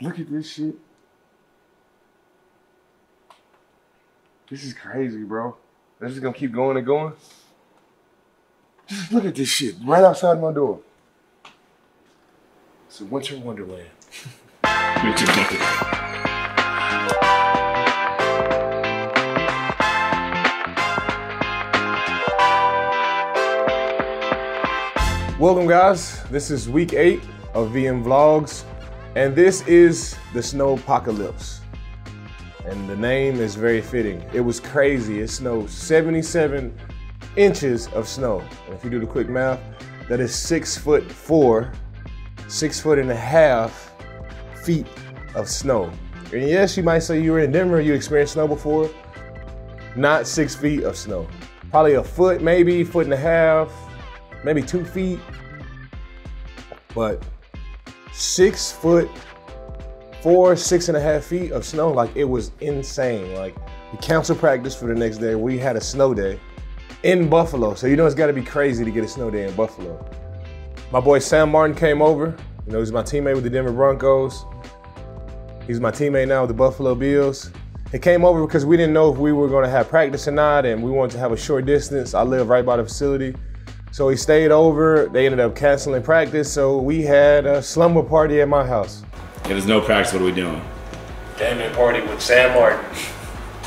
Look at this shit. This is crazy, bro. This is gonna keep going and going. Just look at this shit right outside my door. It's a winter wonderland. Winter wonderland. Welcome guys, this is week 8 of VM Vlogs, and this is the Snowpocalypse. And the name is very fitting. It was crazy. It snowed 77 inches of snow. And if you do the quick math, that is 6'4", 6.5 feet of snow. And yes, you might say you were in Denver, you experienced snow before. Not 6 feet of snow. Probably a foot, maybe, 1.5 feet, maybe 2 feet. But 6'4", 6.5 feet of snow, like it was insane. Like we canceled practice for the next day. We had a snow day in Buffalo. So you know it's gotta be crazy to get a snow day in Buffalo. My boy Sam Martin came over. You know, he's my teammate with the Denver Broncos. He's my teammate now with the Buffalo Bills. He came over because we didn't know if we were gonna have practice or not, and we wanted to have a short distance. I live right by the facility. So he stayed over. They ended up canceling practice, so we had a slumber party at my house. If there's no practice, what are we doing? Gaming party with Sam Martin.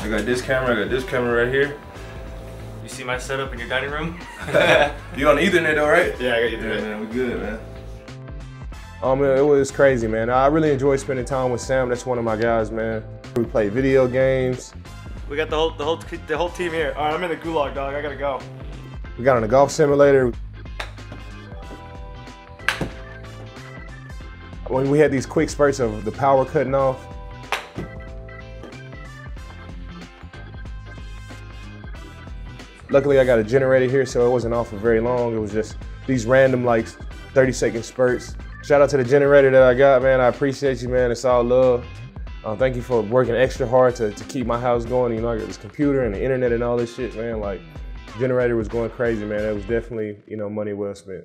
I got this camera right here. You see my setup in your dining room? You on Ethernet though, right? Yeah, I got Ethernet. Yeah, man, we good, man. It was crazy, man. I really enjoyed spending time with Sam. That's one of my guys, man. We played video games. We got the whole team here. All right, I'm in the gulag, dog. I gotta go. We got on a golf simulator. When we had these quick spurts of the power cutting off. Luckily I got a generator here, so it wasn't off for very long. It was just these random like 30-second spurts. Shout out to the generator that I got, man. I appreciate you, man. It's all love. Thank you for working extra hard to keep my house going. You know, I got this computer and the internet and all this shit, man. Like, the generator was going crazy, man. It was definitely, you know, money well spent.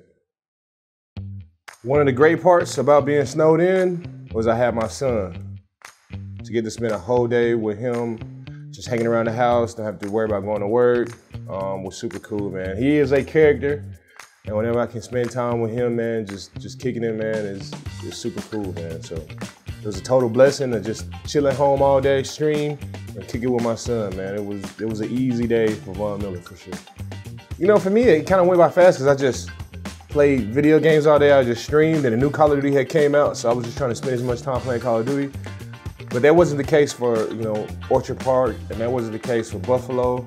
One of the great parts about being snowed in was I had my son. To get to spend a whole day with him, just hanging around the house, don't have to worry about going to work, was super cool, man. He is a character, and whenever I can spend time with him, man, just kicking it, man, is super cool, man. So it was a total blessing to just chill at home all day, stream, and kick it with my son, man. It was an easy day for Von Miller, for sure. You know, for me, it kind of went by fast because I just played video games all day. I just streamed, and a new Call of Duty had came out, so I was just trying to spend as much time playing Call of Duty. But that wasn't the case for, you know, Orchard Park, and that wasn't the case for Buffalo.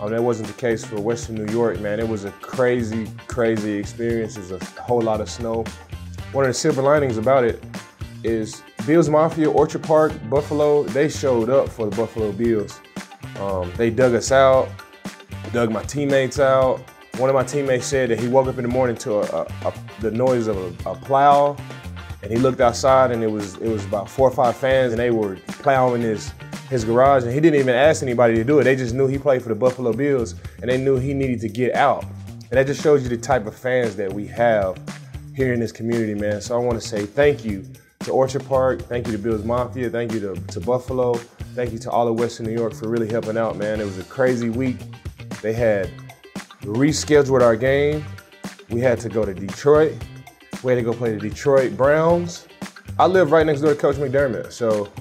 That wasn't the case for Western New York, man. It was a crazy, crazy experience. There's a whole lot of snow. One of the silver linings about it is Bills Mafia, Orchard Park, Buffalo, they showed up for the Buffalo Bills. They dug us out, dug my teammates out. One of my teammates said that he woke up in the morning to the noise of a plow, and he looked outside and it was about 4 or 5 fans, and they were plowing his garage, and he didn't even ask anybody to do it. They just knew he played for the Buffalo Bills, and they knew he needed to get out. And that just shows you the type of fans that we have here in this community, man. So I want to say thank you to Orchard Park, thank you to Bills Mafia, thank you to Buffalo, thank you to all of Western New York for really helping out, man. It was a crazy week. They had rescheduled our game. We had to go to Detroit. We had to go play the Detroit Browns. I live right next door to Coach McDermott, so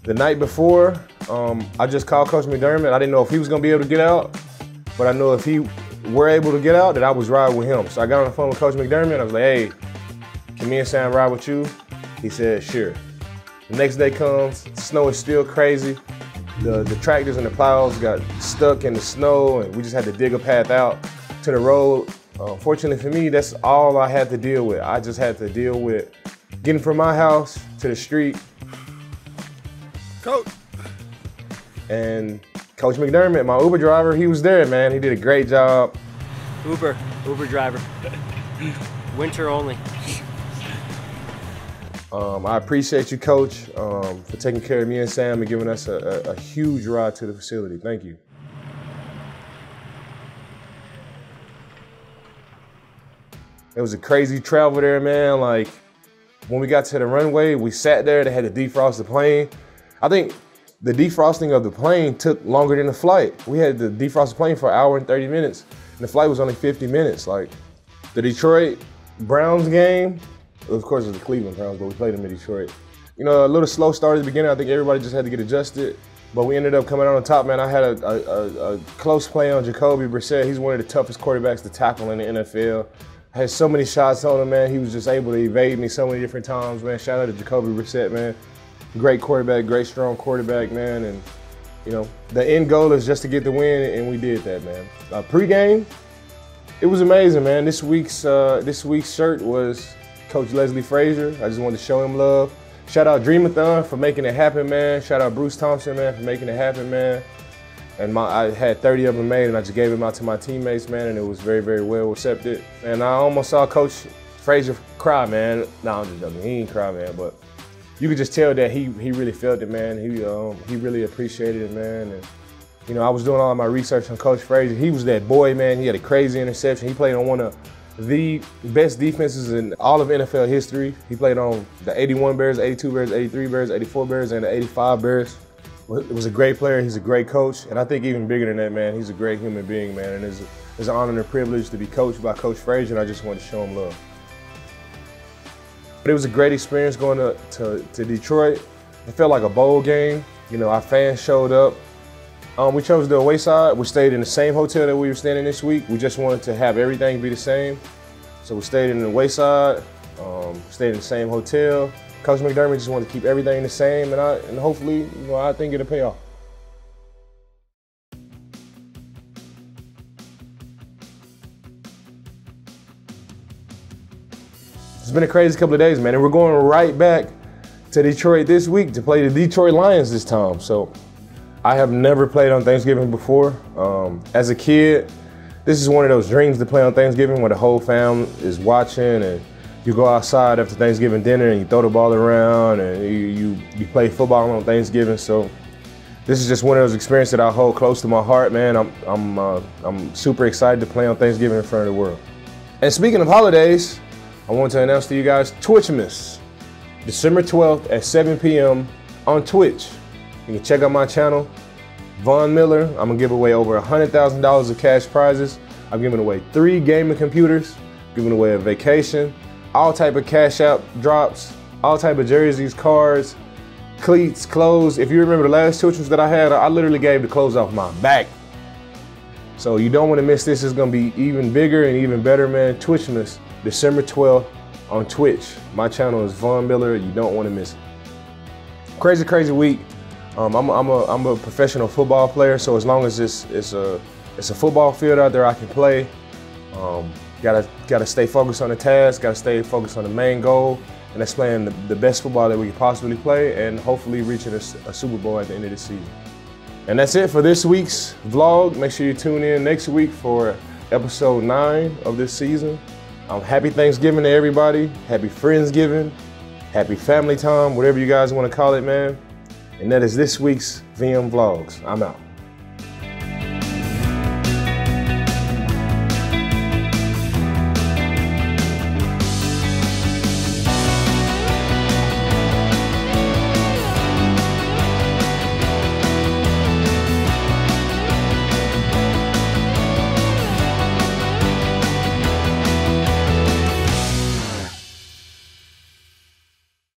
the night before, I just called Coach McDermott. I didn't know if he was gonna be able to get out, but I knew if he were able to get out, that I was riding with him. So I got on the phone with Coach McDermott. I was like, hey, can me and Sam ride with you? He said, sure. The next day comes, the snow is still crazy. The tractors and the plows got stuck in the snow, and we just had to dig a path out to the road. Fortunately for me, that's all I had to deal with. I just had to deal with getting from my house to the street. Coach. And Coach McDermott, my Uber driver, he was there, man. He did a great job. Uber driver. Winter only. I appreciate you, Coach, for taking care of me and Sam and giving us a huge ride to the facility. Thank you. It was a crazy travel there, man. Like, When we got to the runway, we sat there, they had to defrost the plane. I think the defrosting of the plane took longer than the flight. We had to defrost the plane for 1 hour and 30 minutes, and the flight was only 50 minutes. Like, the Detroit Browns game, of course it was the Cleveland Browns, but we played them in Detroit. You know, a little slow start at the beginning. I think everybody just had to get adjusted, but we ended up coming out on top, man. I had a close play on Jacoby Brissett. He's one of the toughest quarterbacks to tackle in the NFL. I had so many shots on him, man. He was just able to evade me so many different times, man. Shout out to Jacoby Brissett, man. Great quarterback, great strong quarterback, man. And, you know, the end goal is just to get the win, and we did that, man. Pre-game, it was amazing, man. This week's shirt was Coach Leslie Frazier. I just wanted to show him love. Shout out Dreamathon for making it happen, man. Shout out Bruce Thompson, man, for making it happen, man. And I had 30 of them made, and I just gave them out to my teammates, man, and it was very, very well accepted. And I almost saw Coach Frazier cry, man. No, I'm just joking. He ain't cry, man, but you could just tell that he really felt it, man. He really appreciated it, man. And, you know, I was doing all of my research on Coach Frazier. He was that boy, man. He had a crazy interception. He played on one of the best defenses in all of NFL history. He played on the 81 Bears, 82 Bears, 83 Bears, 84 Bears, and the 85 Bears. It was a great player. He's a great coach. And I think even bigger than that, man, he's a great human being, man. And it's an honor and a privilege to be coached by Coach Frazier, and I just wanted to show him love. But it was a great experience going to Detroit. It felt like a bowl game. You know, our fans showed up. We chose the away side. We stayed in the same hotel that we were staying in this week. We just wanted to have everything be the same. So we stayed in the away side, stayed in the same hotel. Coach McDermott just wanted to keep everything the same, and hopefully, you know, I think it'll pay off. It's been a crazy couple of days, man, and we're going right back to Detroit this week to play the Detroit Lions this time. So I have never played on Thanksgiving before. As a kid, this is one of those dreams to play on Thanksgiving where the whole family is watching, and you go outside after Thanksgiving dinner and you throw the ball around, and you play football on Thanksgiving. So this is just one of those experiences that I hold close to my heart, man. I'm super excited to play on Thanksgiving in front of the world. And speaking of holidays, I want to announce to you guys Twitchmas, December 12th at 7 p.m. on Twitch. You can check out my channel, Von Miller. I'm gonna give away over $100,000 of cash prizes. I'm giving away 3 gaming computers, giving away a vacation, all type of cash out drops, all type of jerseys, cards, cleats, clothes. If you remember the last Twitchmas that I had, I literally gave the clothes off my back. So you don't want to miss this. It's gonna be even bigger and even better, man. Twitchmas, December 12th on Twitch. My channel is Von Miller. You don't want to miss it. Crazy, crazy week. I'm a professional football player, so as long as it's a football field out there I can play, gotta stay focused on the task, gotta stay focused on the main goal, and that's playing the best football that we can possibly play, and hopefully reaching a Super Bowl at the end of the season. And that's it for this week's vlog. Make sure you tune in next week for episode 9 of this season. Happy Thanksgiving to everybody. Happy Friendsgiving. Happy family time, whatever you guys want to call it, man. And that is this week's VM Vlogs. I'm out.